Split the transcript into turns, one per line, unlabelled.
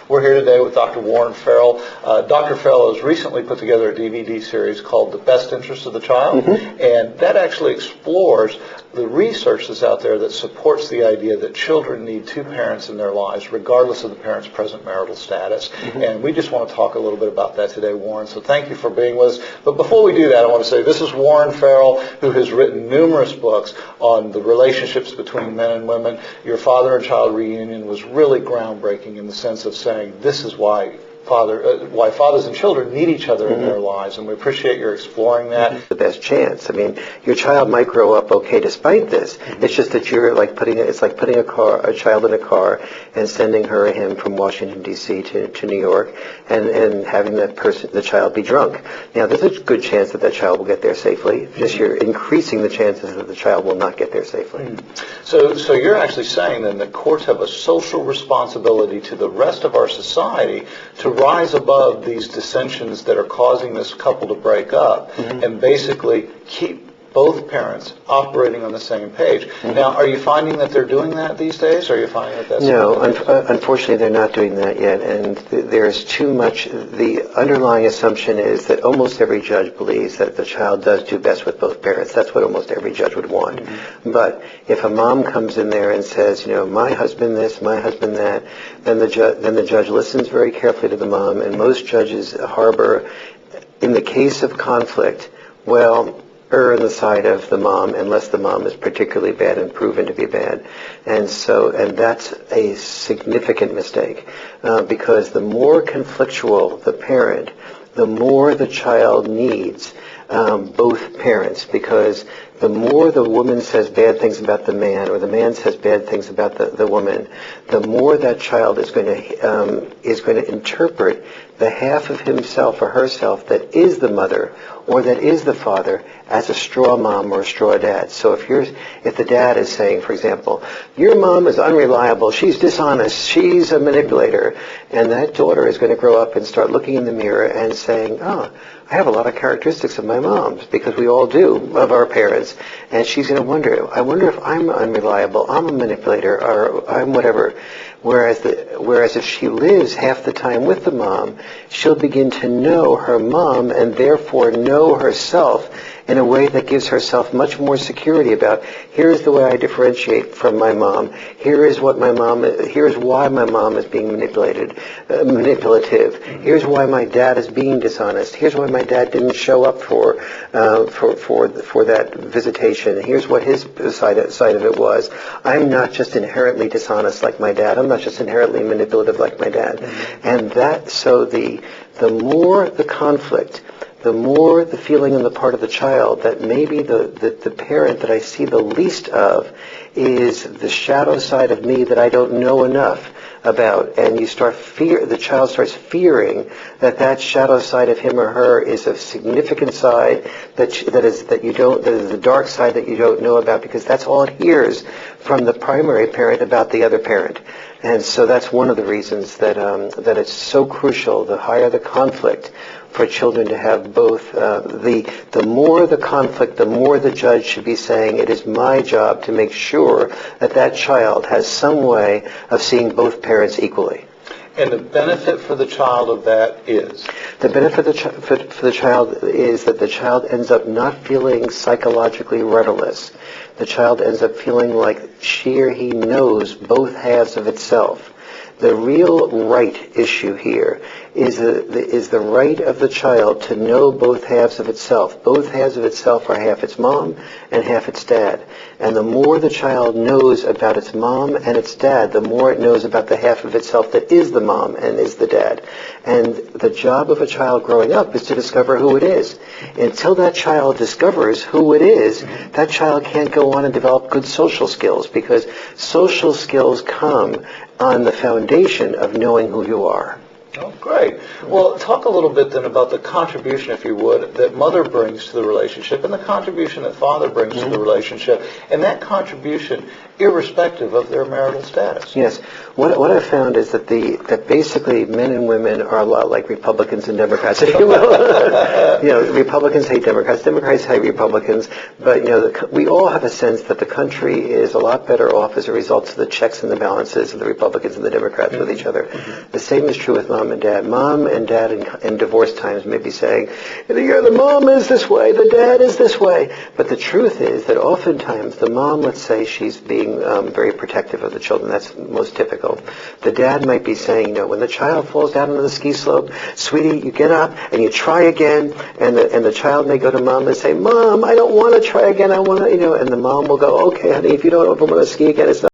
We're here today with Dr. Warren Farrell. Dr. Farrell has recently put together a DVD series called The Best Interest of the Child, and that actually explores the research that's out there that supports the idea that children need two parents in their lives, regardless of the parent's present marital status. And we just want to talk a little bit about that today, Warren. So thank you for being with us. But before we do that, I want to say this is Warren Farrell, who has written numerous books on the relationships between men and women. Your father and child reunion was really groundbreaking in the sense of saying this is why fathers and children need each other in their lives, and we appreciate your exploring that.
The best chance. I mean, your child might grow up okay despite this. It's just that you're like putting a child in a car and sending her or him from Washington D.C. to New York, and having the child be drunk. Now, there's a good chance that child will get there safely. Just you're increasing the chances that the child will not get there safely.
So you're actually saying then that courts have a social responsibility to the rest of our society to rise above these dissensions that are causing this couple to break up and basically keep both parents operating on the same page. Now, are you finding that they're doing that these days? Or are you finding that that's...
No, unfortunately they're not doing that yet, and there's too much. The underlying assumption is that almost every judge believes that the child does do best with both parents. That's what almost every judge would want. But if a mom comes in there and says, my husband this, my husband that, then the judge listens very carefully to the mom, and most judges harbor, in the case of conflict, err on the side of the mom unless the mom is particularly bad and proven to be bad. And that's a significant mistake, because the more conflictual the parent, the more the child needs both parents, because the more the woman says bad things about the man, or the man says bad things about the woman, the more that child is going to interpret the half of himself or herself that is the mother or that is the father as a straw mom or a straw dad. So if the dad is saying, for example, your mom is unreliable, she's dishonest, she's a manipulator, and that daughter is going to grow up and start looking in the mirror and saying, I have a lot of characteristics of my mom's, because we all do, of our parents. And she's going to wonder, I wonder if I'm unreliable, I'm a manipulator, or I'm whatever. Whereas if she lives half the time with the mom, she'll begin to know her mom and therefore know herself in a way that gives herself much more security about, here's the way I differentiate from my mom, here's why my mom is being manipulative, here's why my dad is being dishonest, here's why my dad didn't show up for that visitation, here's what his side of it was. I'm not just inherently dishonest like my dad, I'm not just inherently manipulative like my dad. And so the more the conflict, the more the feeling on the part of the child that maybe the parent that I see the least of is the shadow side of me that I don't know enough about, and the child starts fearing that shadow side of him or her is a significant side that is the dark side that you don't know about, because that's all it hears from the primary parent about the other parent. And so that's one of the reasons that it's so crucial, the higher the conflict, for children to have both. The more the conflict, the more the judge should be saying, it is my job to make sure that child has some way of seeing both parents equally.
And the benefit for the child of that is?
The benefit for the child is that the child ends up not feeling psychologically rudderless. The child ends up feeling like she or he knows both halves of itself. The real right issue here is the right of the child to know both halves of itself. Both halves of itself are half its mom and half its dad. And the more the child knows about its mom and its dad, the more it knows about the half of itself that is the mom and is the dad. And the job of a child growing up is to discover who it is. Until that child discovers who it is, that child can't go on and develop good social skills, because social skills come on the foundation of knowing who you are.
Oh, great. Well, talk a little bit then about the contribution, if you would, that mother brings to the relationship and the contribution that father brings to the relationship. And that contribution irrespective of their marital status.
Yes. What I've found is that that basically men and women are a lot like Republicans and Democrats, if you will. Republicans hate Democrats, Democrats hate Republicans, but we all have a sense that the country is a lot better off as a result of the checks and the balances of the Republicans and the Democrats with each other. The same is true with mom and dad. Mom and dad in divorce times may be saying, the mom is this way, the dad is this way. But the truth is that oftentimes the mom, let's say she's being very protective of the children. That's most typical. The dad might be saying, when the child falls down on the ski slope, sweetie, you get up and you try again. And the child may go to mom and say, Mom, I don't want to try again. I want to, and the mom will go, okay, honey, if you don't ever want to ski again, it's not